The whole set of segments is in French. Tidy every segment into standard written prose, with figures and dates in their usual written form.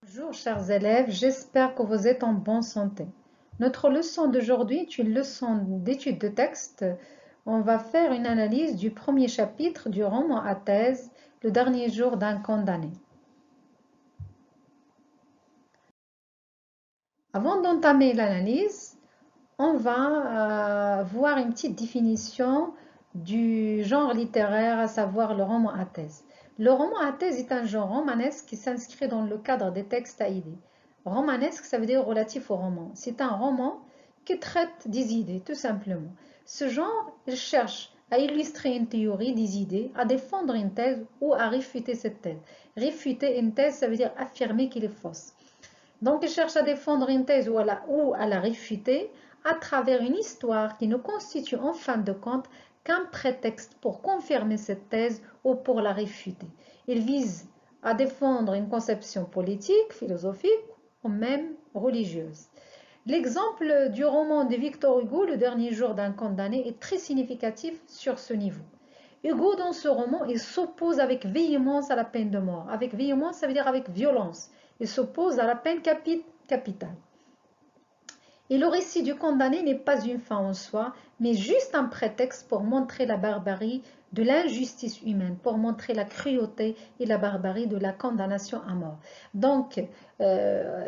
Bonjour chers élèves, j'espère que vous êtes en bonne santé. Notre leçon d'aujourd'hui est une leçon d'étude de texte. On va faire une analyse du premier chapitre du roman à thèse, Le dernier jour d'un condamné. Avant d'entamer l'analyse, on va voir une petite définition du genre littéraire, à savoir le roman à thèse. Le roman à thèse est un genre romanesque qui s'inscrit dans le cadre des textes à idées. Romanesque, ça veut dire relatif au roman. C'est un roman qui traite des idées, tout simplement. Ce genre, il cherche à illustrer une théorie des idées, à défendre une thèse ou à réfuter cette thèse. Réfuter une thèse, ça veut dire affirmer qu'elle est fausse. Donc, il cherche à défendre une thèse ou à la réfuter à travers une histoire qui ne constitue en fin de compte qu'un prétexte pour confirmer cette thèse ou pour la réfuter. Il vise à défendre une conception politique, philosophique ou même religieuse. L'exemple du roman de Victor Hugo, Le dernier jour d'un condamné, est très significatif sur ce niveau. Hugo, dans ce roman, il s'oppose avec véhémence à la peine de mort. Avec véhémence, ça veut dire avec violence. Il s'oppose à la peine capitale. Et le récit du condamné n'est pas une fin en soi, mais juste un prétexte pour montrer la barbarie de l'injustice humaine, pour montrer la cruauté et la barbarie de la condamnation à mort. Donc,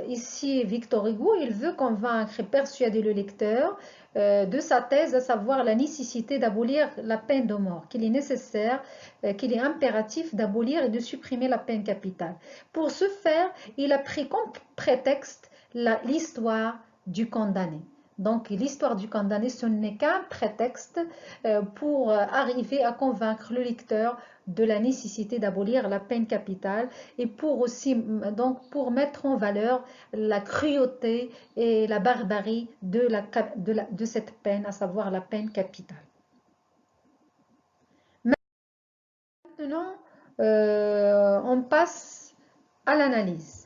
ici, Victor Hugo, il veut convaincre et persuader le lecteur de sa thèse, à savoir la nécessité d'abolir la peine de mort, qu'il est nécessaire, qu'il est impératif d'abolir et de supprimer la peine capitale. Pour ce faire, il a pris comme prétexte l'histoire du condamné. Donc l'histoire du condamné, ce n'est qu'un prétexte pour arriver à convaincre le lecteur de la nécessité d'abolir la peine capitale et pour aussi donc pour mettre en valeur la cruauté et la barbarie de cette peine, à savoir la peine capitale. Maintenant, on passe à l'analyse.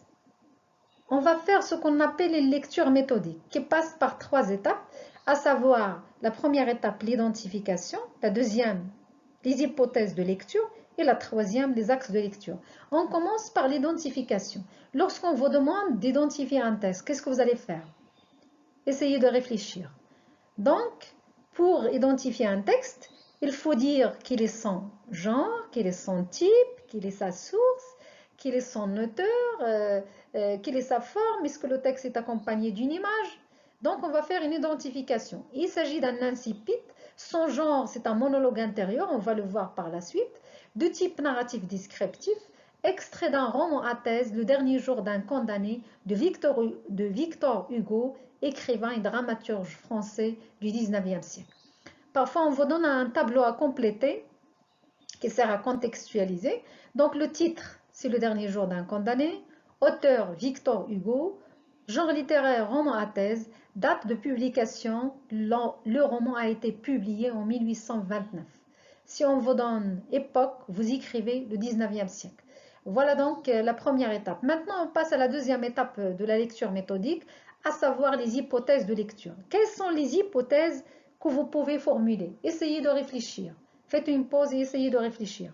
On va faire ce qu'on appelle une lecture méthodique qui passe par 3 étapes, à savoir la première étape, l'identification, la deuxième, les hypothèses de lecture et la troisième, les axes de lecture. On commence par l'identification. Lorsqu'on vous demande d'identifier un texte, qu'est-ce que vous allez faire? Essayez de réfléchir. Donc, pour identifier un texte, il faut dire quel est son genre, quel est son type, quelle est sa source, quel est son auteur, quelle est sa forme, est-ce que le texte est accompagné d'une image. Donc, on va faire une identification. Il s'agit d'un incipit. Son genre, c'est un monologue intérieur, on va le voir par la suite, de type narratif descriptif, extrait d'un roman à thèse, Le dernier jour d'un condamné, de Victor Hugo, écrivain et dramaturge français du 19e siècle. Parfois, on vous donne un tableau à compléter qui sert à contextualiser. Donc, le titre, c'est Le dernier jour d'un condamné. Auteur, Victor Hugo. Genre littéraire, roman à thèse. Date de publication, le roman a été publié en 1829. Si on vous donne époque, vous écrivez le 19e siècle. Voilà donc la première étape. Maintenant, on passe à la deuxième étape de la lecture méthodique, à savoir les hypothèses de lecture. Quelles sont les hypothèses que vous pouvez formuler? Essayez de réfléchir. Faites une pause et essayez de réfléchir.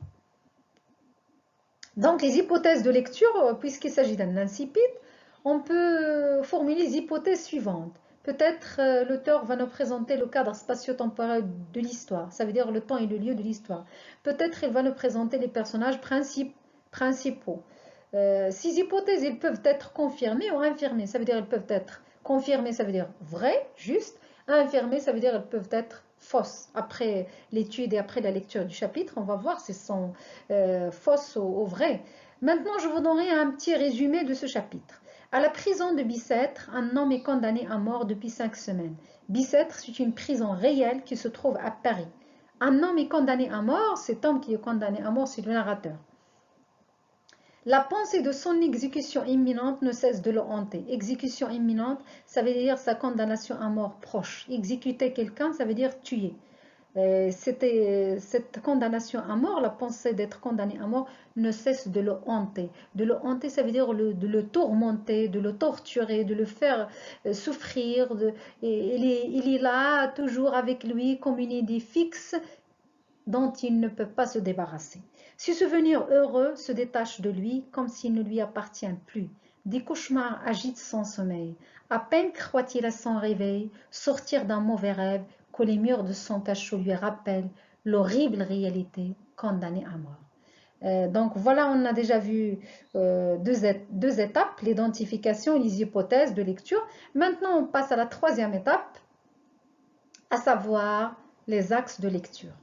Donc, les hypothèses de lecture, puisqu'il s'agit d'un incipit, on peut formuler les hypothèses suivantes. Peut-être l'auteur va nous présenter le cadre spatio-temporel de l'histoire, ça veut dire le temps et le lieu de l'histoire. Peut-être il va nous présenter les personnages principaux. Ces hypothèses, elles peuvent être confirmées ou infirmées. Ça veut dire elles peuvent être confirmées, ça veut dire vrai, juste. Infirmées, ça veut dire elles peuvent être fausses. Après l'étude et après la lecture du chapitre, on va voir si elles sont fausses ou vraies. Maintenant, je vous donnerai un petit résumé de ce chapitre. À la prison de Bicêtre, un homme est condamné à mort depuis 5 semaines. Bicêtre, c'est une prison réelle qui se trouve à Paris. Un homme est condamné à mort, cet homme qui est condamné à mort, c'est le narrateur. La pensée de son exécution imminente ne cesse de le hanter. Exécution imminente, ça veut dire sa condamnation à mort proche. Exécuter quelqu'un, ça veut dire tuer. Cette condamnation à mort, la pensée d'être condamné à mort, ne cesse de le hanter. De le hanter, ça veut dire de le tourmenter, de le torturer, de le faire souffrir. Il est là, toujours avec lui, comme une idée fixe dont il ne peut pas se débarrasser. Ce souvenir heureux se détache de lui comme s'il ne lui appartient plus. Des cauchemars agitent son sommeil. À peine croit-il à son réveil, sortir d'un mauvais rêve, que les murs de son cachot lui rappellent l'horrible réalité, condamnée à mort. Donc voilà, on a déjà vu deux étapes, l'identification et les hypothèses de lecture. Maintenant, on passe à la troisième étape, à savoir les axes de lecture.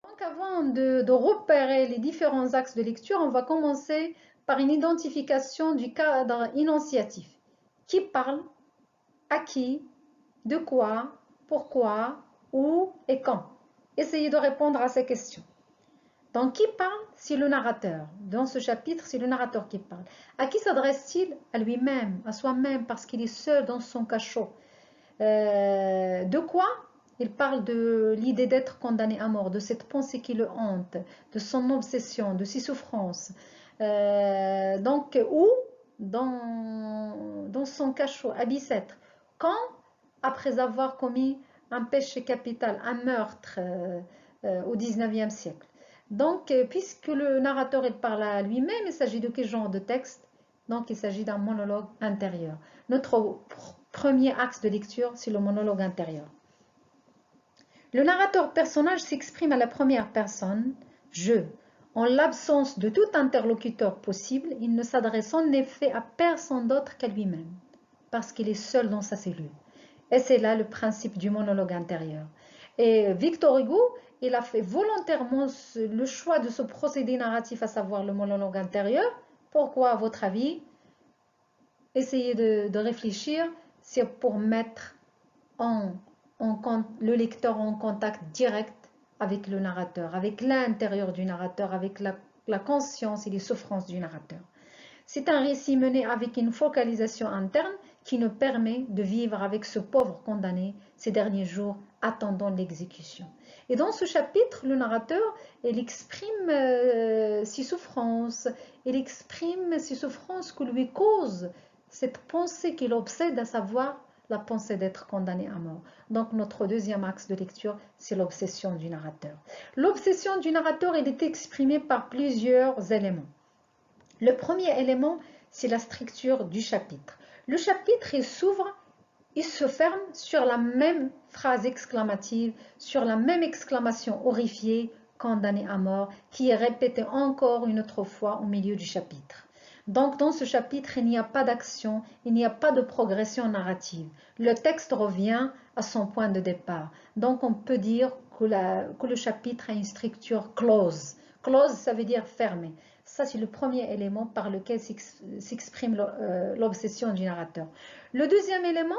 Donc avant de repérer les différents axes de lecture, on va commencer par une identification du cadre énonciatif. Qui parle, à qui, de quoi, pourquoi, où et quand. Essayez de répondre à ces questions. Donc, qui parle? C'est le narrateur. Dans ce chapitre, c'est le narrateur qui parle. À qui s'adresse-t-il? À lui-même, à soi-même, parce qu'il est seul dans son cachot. De quoi? Il parle de l'idée d'être condamné à mort, de cette pensée qui le hante, de son obsession, de ses souffrances. Donc, où? Dans son cachot, à Bicêtre. Quand? Après avoir commis un péché capital, un meurtre au 19e siècle. Donc, puisque le narrateur il parle à lui-même, il s'agit de quel genre de texte? Donc, il s'agit d'un monologue intérieur. Notre premier axe de lecture, c'est le monologue intérieur. Le narrateur personnage s'exprime à la première personne, je. En l'absence de tout interlocuteur possible, il ne s'adresse en effet à personne d'autre qu'à lui-même, parce qu'il est seul dans sa cellule. Et c'est là le principe du monologue intérieur. Et Victor Hugo, il a fait volontairement le choix de ce procédé narratif, à savoir le monologue intérieur. Pourquoi, à votre avis? Essayez de réfléchir. C'est pour mettre le lecteur en contact direct avec le narrateur, avec l'intérieur du narrateur, avec la conscience et les souffrances du narrateur. C'est un récit mené avec une focalisation interne qui nous permet de vivre avec ce pauvre condamné ces derniers jours attendant l'exécution. Et dans ce chapitre, le narrateur, il exprime ses souffrances, que lui cause cette pensée qui l'obsède, à savoir la pensée d'être condamné à mort. Donc notre deuxième axe de lecture, c'est l'obsession du narrateur. L'obsession du narrateur, elle est exprimée par plusieurs éléments. Le premier élément, c'est la structure du chapitre. Le chapitre, il s'ouvre, il se ferme sur la même phrase exclamative, sur la même exclamation horrifiée, condamné à mort, qui est répétée encore une autre fois au milieu du chapitre. Donc dans ce chapitre, il n'y a pas d'action, il n'y a pas de progression narrative. Le texte revient à son point de départ. Donc on peut dire que le chapitre a une structure close. Close, ça veut dire fermé. Ça, c'est le premier élément par lequel s'exprime l'obsession du narrateur. Le deuxième élément,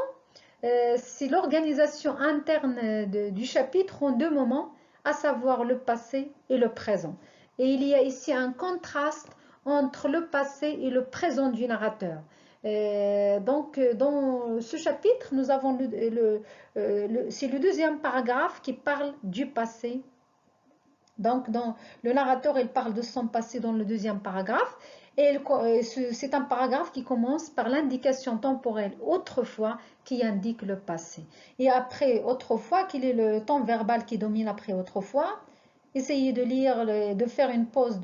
c'est l'organisation interne du chapitre en deux moments, à savoir le passé et le présent. Et il y a ici un contraste entre le passé et le présent du narrateur. Donc, dans ce chapitre, nous avons c'est le deuxième paragraphe qui parle du passé. Donc, le narrateur, il parle de son passé dans le deuxième paragraphe. Et c'est un paragraphe qui commence par l'indication temporelle autrefois qui indique le passé. Et après autrefois, quel est le temps verbal qui domine après autrefois? Essayez de lire, de faire une pause,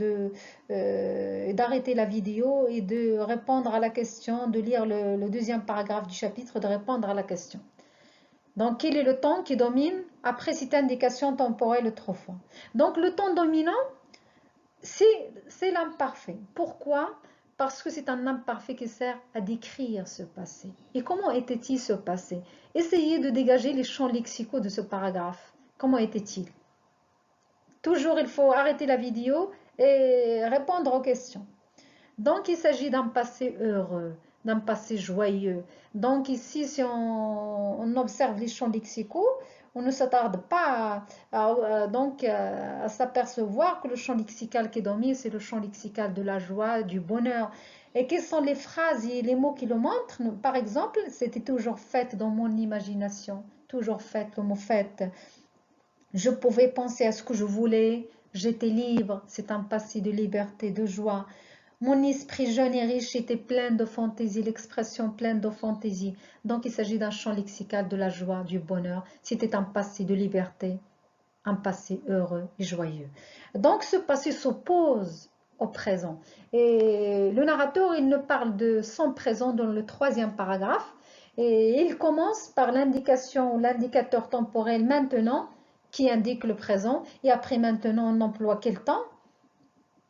d'arrêter la vidéo et de répondre à la question, de lire le deuxième paragraphe du chapitre, de répondre à la question. Donc, quel est le temps qui domine après cette indication temporelle autrefois? Donc, le temps dominant, c'est l'imparfait. Pourquoi? Parce que c'est un imparfait qui sert à décrire ce passé. Et comment était-il ce passé? Essayez de dégager les champs lexicaux de ce paragraphe. Comment était-il? Toujours, il faut arrêter la vidéo et répondre aux questions. Donc, il s'agit d'un passé heureux, d'un passé joyeux. Donc, ici, si on observe les champs lexicaux, on ne s'attarde pas à s'apercevoir que le champ lexical qui domine, c'est le champ lexical de la joie, du bonheur. Et quelles sont les phrases et les mots qui le montrent? Par exemple, c'était toujours fait dans mon imagination, toujours fait, le mot fait. Je pouvais penser à ce que je voulais, j'étais libre, c'est un passé de liberté, de joie. Mon esprit jeune et riche était plein de fantaisie, l'expression pleine de fantaisie. Donc il s'agit d'un champ lexical de la joie, du bonheur. C'était un passé de liberté, un passé heureux et joyeux. Donc ce passé s'oppose au présent. Et le narrateur, il ne parle de son présent dans le troisième paragraphe. Et il commence par l'indication, l'indicateur temporel maintenant, qui indique le présent. Et après maintenant, on emploie quel temps?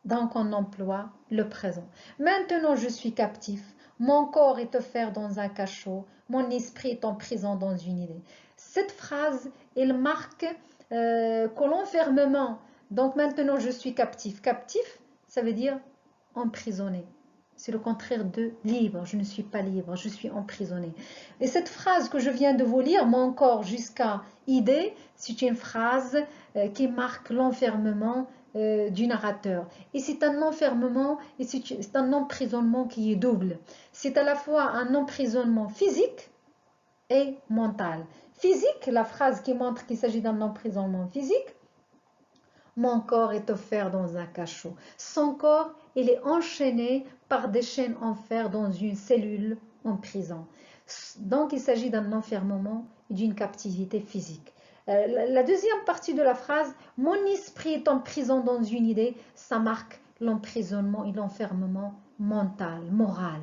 Donc on emploie le présent. Maintenant je suis captif, mon corps est offert dans un cachot, mon esprit est en prison dans une idée. Cette phrase, elle marque que l'enfermement, donc maintenant je suis captif. Captif, ça veut dire emprisonné. C'est le contraire de libre. Je ne suis pas libre, je suis emprisonné. Et cette phrase que je viens de vous lire, mon corps jusqu'à idée, c'est une phrase qui marque l'enfermement du narrateur. Et c'est un enfermement et c'est un emprisonnement qui est double. C'est à la fois un emprisonnement physique et mental. Physique, la phrase qui montre qu'il s'agit d'un emprisonnement physique. Mon corps est offert dans un cachot. Son corps, il est enchaîné par des chaînes en fer dans une cellule en prison. Donc, il s'agit d'un enfermement et d'une captivité physique. La deuxième partie de la phrase, mon esprit est en prison dans une idée, ça marque l'emprisonnement et l'enfermement mental, moral.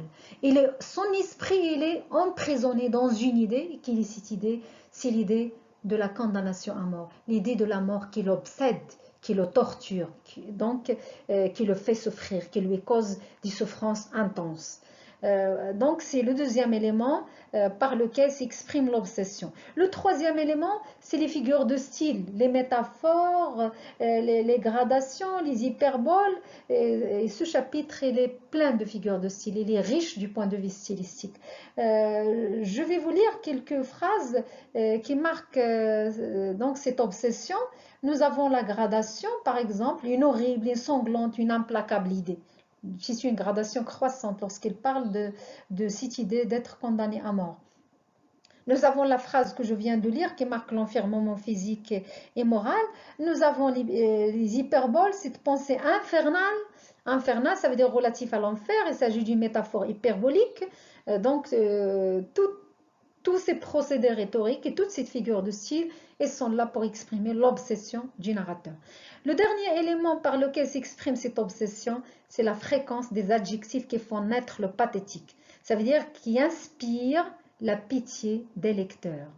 Son esprit, il est emprisonné dans une idée, et quelle est cette idée? C'est l'idée de la condamnation à mort, l'idée de la mort qui l'obsède, qui le torture, qui le fait souffrir, qui lui cause des souffrances intenses. Donc c'est le deuxième élément par lequel s'exprime l'obsession. Le troisième élément, c'est les figures de style, les métaphores, les gradations, les hyperboles. Et ce chapitre, il est plein de figures de style, il est riche du point de vue stylistique. Je vais vous lire quelques phrases qui marquent donc cette obsession. Nous avons la gradation, par exemple, une horrible, une sanglante, une implacable idée. C'est une gradation croissante lorsqu'il parle de cette idée d'être condamné à mort. Nous avons la phrase que je viens de lire qui marque l'enfermement physique et moral. Nous avons les hyperboles, cette pensée infernale. Infernale, ça veut dire relatif à l'enfer. Il s'agit d'une métaphore hyperbolique. Donc, tous ces procédés rhétoriques et toutes ces figures de style, elles sont là pour exprimer l'obsession du narrateur. Le dernier élément par lequel s'exprime cette obsession, c'est la fréquence des adjectifs qui font naître le pathétique. Ça veut dire qui inspire la pitié des lecteurs.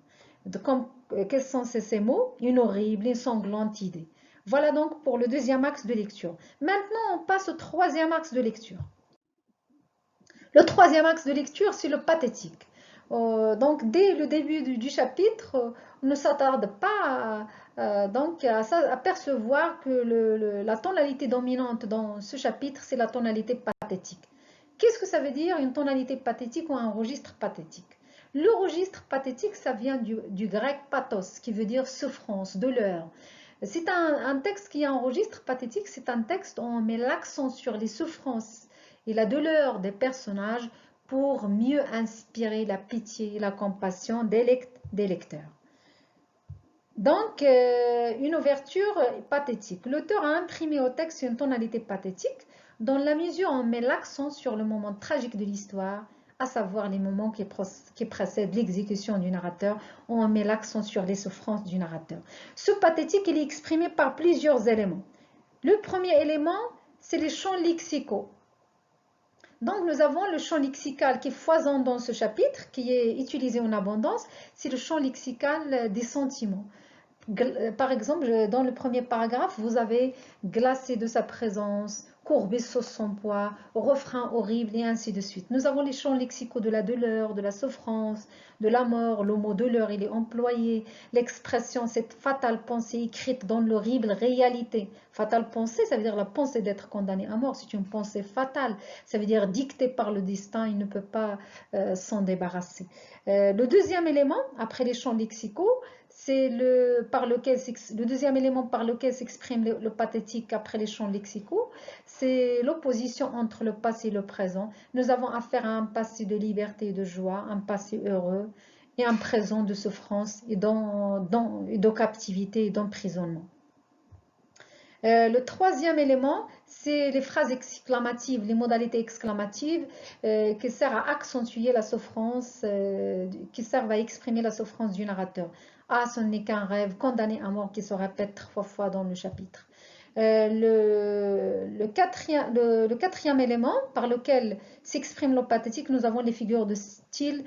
Quels sont ces mots? Une horrible, une sanglante idée. Voilà donc pour le deuxième axe de lecture. Maintenant, on passe au troisième axe de lecture. Le troisième axe de lecture, c'est le pathétique. Donc, dès le début du chapitre, on ne s'attarde pas à percevoir que la tonalité dominante dans ce chapitre, c'est la tonalité pathétique. Qu'est-ce que ça veut dire une tonalité pathétique ou un registre pathétique? Le registre pathétique, ça vient du grec pathos, qui veut dire souffrance, douleur. C'est un texte qui est un registre pathétique, c'est un texte où on met l'accent sur les souffrances et la douleur des personnages pour mieux inspirer la pitié et la compassion des lecteurs. Donc, une ouverture pathétique. L'auteur a imprimé au texte une tonalité pathétique dans la mesure où on met l'accent sur le moment tragique de l'histoire, à savoir les moments qui précèdent l'exécution du narrateur, où on met l'accent sur les souffrances du narrateur. Ce pathétique, il est exprimé par plusieurs éléments. Le premier élément, c'est les champs lexicaux. Donc, nous avons le champ lexical qui est foisonnant dans ce chapitre, qui est utilisé en abondance, c'est le champ lexical des sentiments. Par exemple, dans le premier paragraphe, vous avez glacé de sa présence, courbé sous son poids, refrain horrible et ainsi de suite. Nous avons les champs lexicaux de la douleur, de la souffrance, de la mort. Le mot douleur, il est employé. L'expression, cette fatale pensée écrite dans l'horrible réalité. Fatale pensée, ça veut dire la pensée d'être condamné à mort. C'est une pensée fatale. Ça veut dire dictée par le destin, il ne peut pas s'en débarrasser. Le deuxième élément, après les champs lexicaux, c'est le deuxième élément par lequel s'exprime le pathétique après les champs lexicaux, c'est l'opposition entre le passé et le présent. Nous avons affaire à un passé de liberté et de joie, un passé heureux et un présent de souffrance et de captivité et d'emprisonnement. Le troisième élément, c'est les phrases exclamatives, les modalités exclamatives qui servent à accentuer la souffrance, qui servent à exprimer la souffrance du narrateur. Ah, ce n'est qu'un rêve, condamné à mort, qui se répète 3 fois dans le chapitre. Le quatrième élément par lequel s'exprime l'eau pathétique, nous avons les figures de style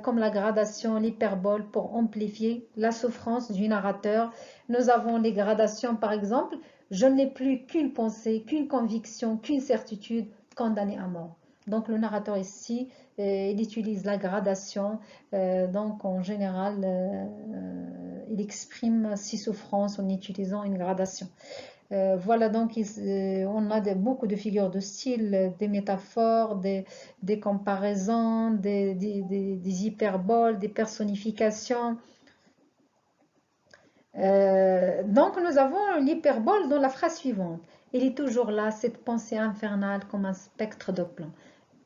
comme la gradation, l'hyperbole pour amplifier la souffrance du narrateur. Nous avons les gradations par exemple, je n'ai plus qu'une pensée, qu'une conviction, qu'une certitude condamnée à mort. Donc le narrateur ici, il utilise la gradation, donc en général, il exprime ses souffrances en utilisant une gradation. Voilà donc, on a beaucoup de figures de style, des métaphores, des comparaisons, des hyperboles, des personnifications. Donc nous avons l'hyperbole dans la phrase suivante. Il est toujours là, cette pensée infernale comme un spectre de plomb.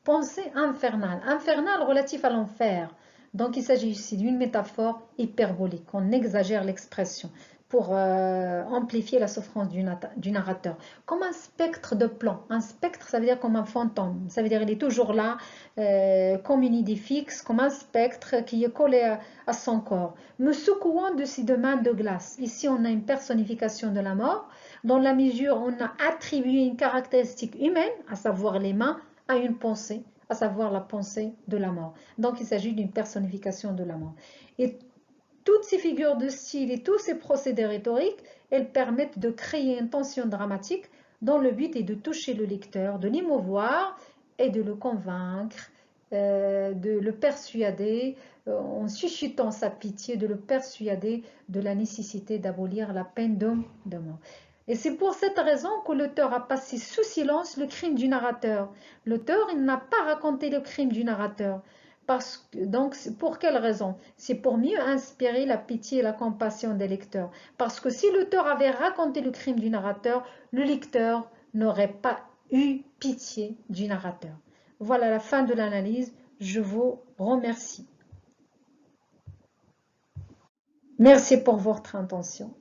Pensée infernale, infernale relatif à l'enfer. Donc il s'agit ici d'une métaphore hyperbolique. On exagère l'expression pour amplifier la souffrance du narrateur. Comme un spectre de plomb. Un spectre, ça veut dire comme un fantôme. Ça veut dire qu'il est toujours là, comme une idée fixe, comme un spectre qui est collé à son corps, me secouant de ses deux mains de glace. Ici, on a une personnification de la mort, dans la mesure où on a attribué une caractéristique humaine, à savoir les mains, à une pensée, à savoir la pensée de la mort. Donc, il s'agit d'une personnification de la mort. Et toutes ces figures de style et tous ces procédés rhétoriques, elles permettent de créer une tension dramatique dont le but est de toucher le lecteur, de l'émouvoir et de le convaincre, de le persuader, en suscitant sa pitié, de le persuader de la nécessité d'abolir la peine de mort. Et c'est pour cette raison que l'auteur a passé sous silence le crime du narrateur. L'auteur, il n'a pas raconté le crime du narrateur. Donc, pour quelle raison? C'est pour mieux inspirer la pitié et la compassion des lecteurs. Parce que si l'auteur avait raconté le crime du narrateur, le lecteur n'aurait pas eu pitié du narrateur. Voilà la fin de l'analyse. Je vous remercie. Merci pour votre attention.